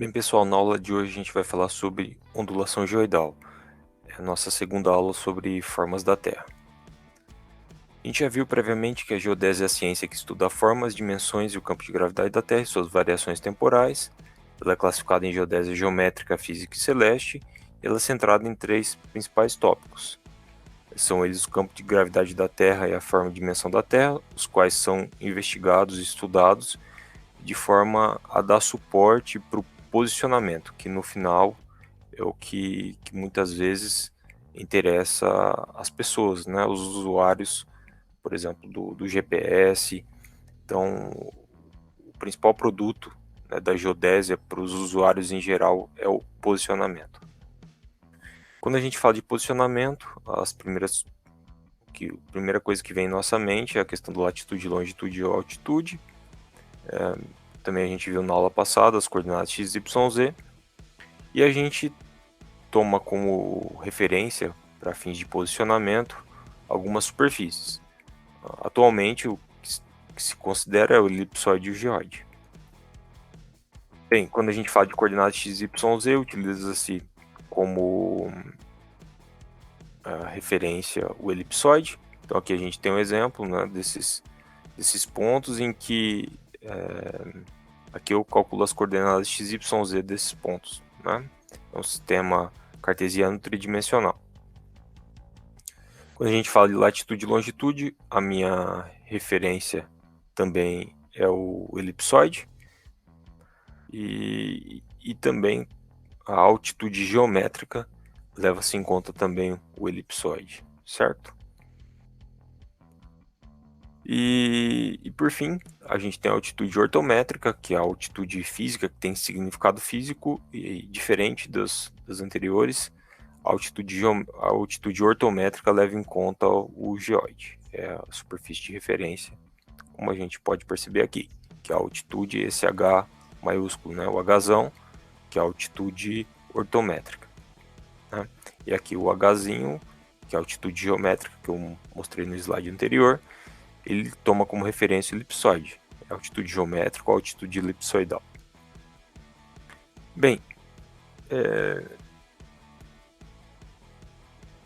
Bem, pessoal, na aula de hoje a gente vai falar sobre ondulação geoidal. É a nossa segunda aula sobre formas da Terra. A gente já viu previamente que a geodésia é a ciência que estuda formas, dimensões e o campo de gravidade da Terra e suas variações temporais. Ela é classificada em geodésia geométrica, física e celeste, e ela é centrada em três principais tópicos. São eles o campo de gravidade da Terra e a forma e dimensão da Terra, os quais são investigados e estudados de forma a dar suporte para o posicionamento, que no final é o que muitas vezes interessa as pessoas, né? Os usuários, por exemplo, do GPS. Então, o principal produto, né, da geodésia para os usuários em geral é o posicionamento. Quando a gente fala de posicionamento, a primeira coisa que vem em nossa mente é a questão da latitude, longitude e altitude. Também a gente viu na aula passada as coordenadas x, y, z. E a gente toma como referência, para fins de posicionamento, algumas superfícies. Atualmente, o que se considera é o elipsoide e o geóide. Bem, quando a gente fala de coordenadas x, y, z, utiliza-se como referência o elipsoide. Então aqui a gente tem um exemplo, né, desses pontos em que aqui eu calculo as coordenadas x, y, z desses pontos, né? É um sistema cartesiano tridimensional. Quando a gente fala de latitude e longitude, a minha referência também é o elipsoide e também a altitude geométrica leva-se em conta também o elipsoide, certo? E por fim, a gente tem a altitude ortométrica, que é a altitude física, que tem significado físico e diferente das anteriores. A altitude ortométrica leva em conta o geóide, é a superfície de referência, como a gente pode perceber aqui, que é a altitude, esse H maiúsculo, né, o Hzão, que é a altitude ortométrica, né? E aqui o Hzinho, que é a altitude geométrica, que eu mostrei no slide anterior, ele toma como referência o elipsoide, a altitude geométrica ou altitude elipsoidal. Bem,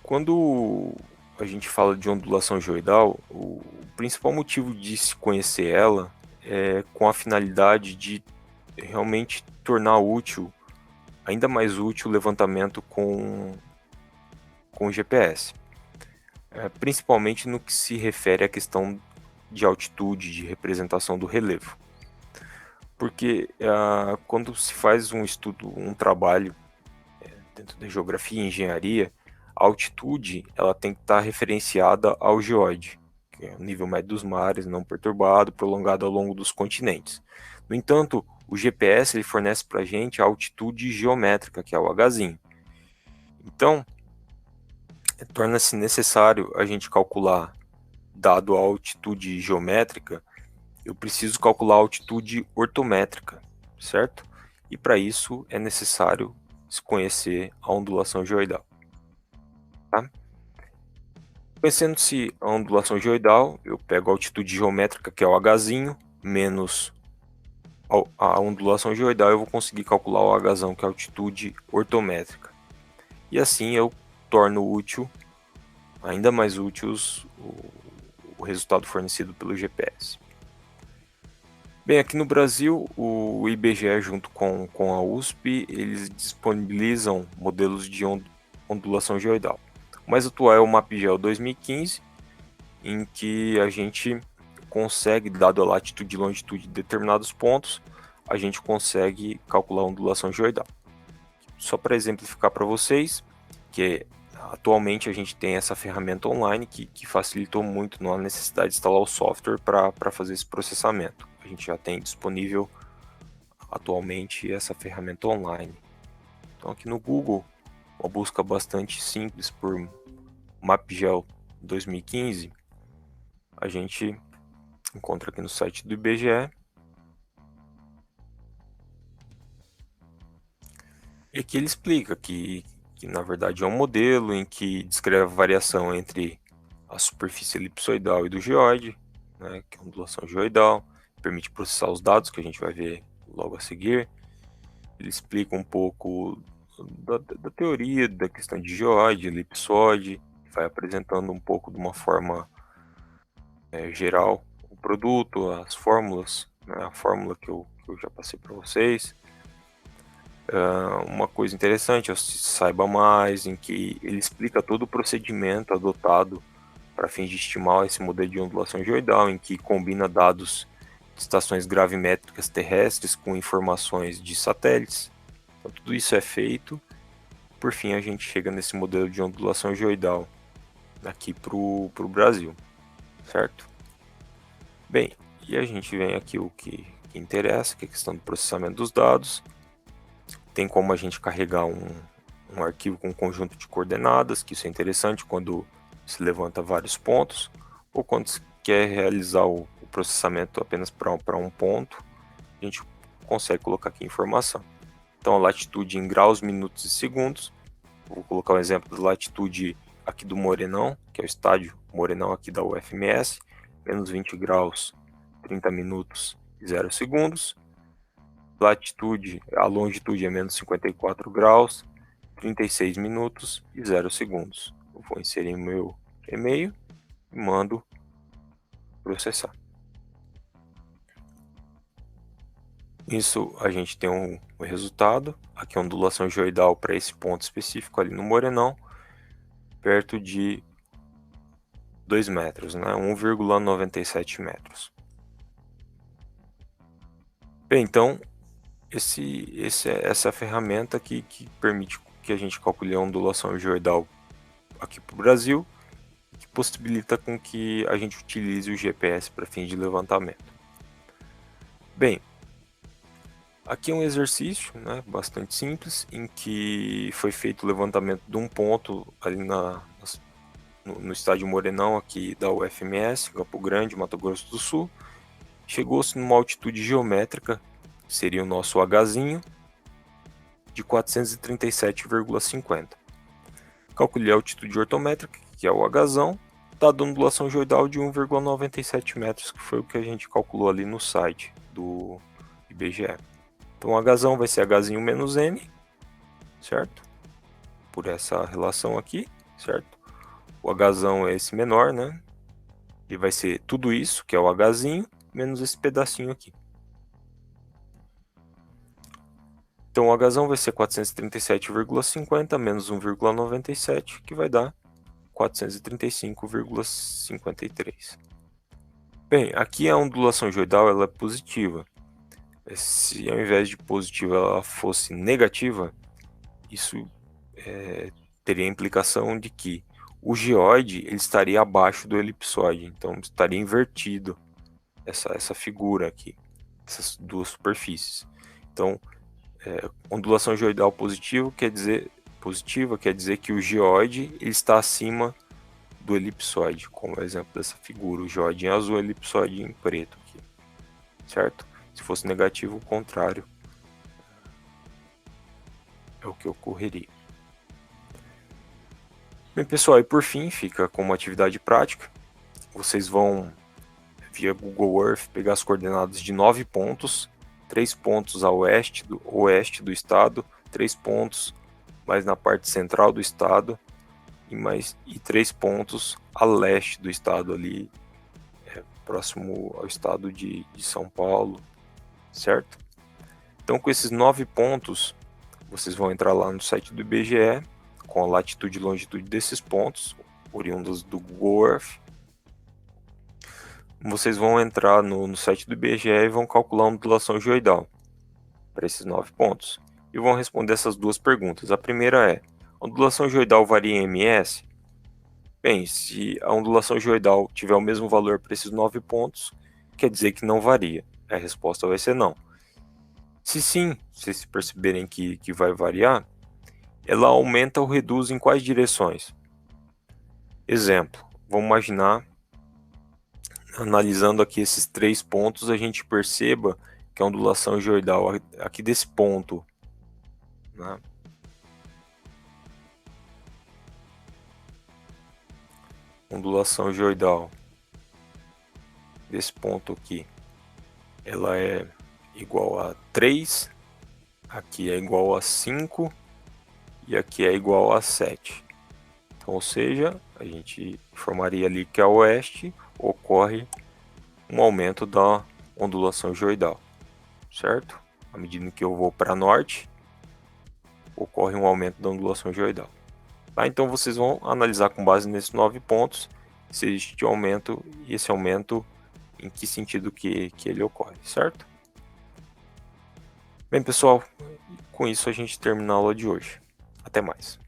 quando a gente fala de ondulação geoidal, o principal motivo de se conhecer ela é com a finalidade de realmente tornar útil, ainda mais útil, o levantamento com o GPS. Principalmente no que se refere à questão de altitude, de representação do relevo. Porque quando se faz um estudo, um trabalho dentro da geografia e engenharia, a altitude ela tem que estar referenciada ao geóide, que é o nível médio dos mares, não perturbado, prolongado ao longo dos continentes. No entanto, o GPS ele fornece para a gente a altitude geométrica, que é o Hzinho. Então, torna-se necessário a gente calcular, dado a altitude geométrica, eu preciso calcular a altitude ortométrica, certo? E para isso é necessário se conhecer a ondulação geoidal. Tá? Conhecendo-se a ondulação geoidal, eu pego a altitude geométrica, que é o Hzinho, menos a ondulação geoidal, eu vou conseguir calcular o Hzão, que é a altitude ortométrica. E assim eu torno útil, ainda mais úteis, o resultado fornecido pelo GPS. Bem, aqui no Brasil, o IBGE junto com a USP, eles disponibilizam modelos de ondulação geoidal. O mais atual é o MapGeo 2015, em que a gente consegue, dado a latitude e longitude de determinados pontos, a gente consegue calcular a ondulação geoidal. Só para exemplificar para vocês, que atualmente a gente tem essa ferramenta online que facilitou muito, não há necessidade de instalar o software para fazer esse processamento. A gente já tem disponível atualmente essa ferramenta online. Então aqui no Google, uma busca bastante simples por MapGeo 2015, a gente encontra aqui no site do IBGE. E aqui ele explica que na verdade é um modelo em que descreve a variação entre a superfície elipsoidal e do geóide, né, que é a ondulação geoidal, permite processar os dados que a gente vai ver logo a seguir. Ele explica um pouco da teoria, da questão de geoide, elipsoide, vai apresentando um pouco de uma forma geral o produto, as fórmulas, né, a fórmula que eu já passei para vocês. Uma coisa interessante é o Saiba Mais, em que ele explica todo o procedimento adotado para fins de estimar esse modelo de ondulação geoidal, em que combina dados de estações gravimétricas terrestres com informações de satélites. Então, tudo isso é feito. Por fim, a gente chega nesse modelo de ondulação geoidal aqui para o Brasil, certo? Bem, e a gente vem aqui o que interessa, que é a questão do processamento dos dados. Tem como a gente carregar um arquivo com um conjunto de coordenadas, que isso é interessante quando se levanta vários pontos, ou quando se quer realizar o processamento apenas para um ponto, a gente consegue colocar aqui informação. Então, a latitude em graus, minutos e segundos. Vou colocar um exemplo da latitude aqui do Morenão, que é o estádio Morenão aqui da UFMS, menos 20 graus, 30 minutos e 0 segundos. Latitude, a longitude é menos 54 graus, 36 minutos e 0 segundos. Eu vou inserir o meu e-mail e mando processar. Isso a gente tem um resultado. Aqui a ondulação geoidal para esse ponto específico ali no Morenão, perto de 2 metros, né? 1,97 metros. Bem, então, essa é a ferramenta que permite que a gente calcule a ondulação geoidal aqui para o Brasil, que possibilita com que a gente utilize o GPS para fins de levantamento. Bem, aqui é um exercício, né, bastante simples, em que foi feito o levantamento de um ponto ali no estádio Morenão aqui da UFMS, Campo Grande, Mato Grosso do Sul. Chegou-se numa altitude geométrica, seria o nosso Hzinho, de 437,50. Calculei a altitude ortométrica, que é o Hzão, dado a ondulação geoidal de 1,97 metros, que foi o que a gente calculou ali no site do IBGE. Então o Hzão vai ser Hzinho menos M, certo? Por essa relação aqui, certo? O Hzão é esse menor, né? Ele vai ser tudo isso, que é o Hzinho, menos esse pedacinho aqui. Então o Hzão vai ser 437,50 menos 1,97, que vai dar 435,53. Bem, aqui a ondulação geoidal ela é positiva. Se ao invés de positiva ela fosse negativa, isso teria a implicação de que o geoide ele estaria abaixo do elipsoide, então estaria invertido essa figura aqui, essas duas superfícies. Então, ondulação geoidal positiva quer dizer que o geoide ele está acima do elipsoide, como o exemplo dessa figura, o geoide em azul, o elipsoide em preto aqui, certo? Se fosse negativo, o contrário é o que ocorreria. Bem, pessoal, e por fim, fica como atividade prática. Vocês vão, via Google Earth, pegar as coordenadas de 9 pontos, 3 pontos a oeste do estado, 3 pontos mais na parte central do estado e 3 pontos a leste do estado ali, próximo ao estado de São Paulo, certo? Então, com esses 9 pontos, vocês vão entrar lá no site do IBGE, com a latitude e longitude desses pontos, oriundos do Google Earth. Vocês vão entrar no site do IBGE e vão calcular a ondulação geoidal para esses 9 pontos. E vão responder essas duas perguntas. A primeira é: a ondulação geoidal varia em ms? Bem, se a ondulação geoidal tiver o mesmo valor para esses 9 pontos, quer dizer que não varia. A resposta vai ser não. Se sim, vocês perceberem que vai variar, ela aumenta ou reduz em quais direções? Exemplo, vamos imaginar, analisando aqui esses 3 pontos, a gente perceba que a ondulação geoidal aqui desse ponto, né, ondulação geoidal desse ponto aqui, ela é igual a 3 aqui é igual a 5 e aqui é igual a 7. Então, ou seja, a gente informaria ali que a oeste ocorre um aumento da ondulação geoidal, certo? À medida que eu vou para norte, ocorre um aumento da ondulação geoidal. Tá? Então vocês vão analisar com base nesses 9 pontos se existe aumento e esse aumento em que sentido que ele ocorre, certo? Bem, pessoal, com isso a gente termina a aula de hoje. Até mais.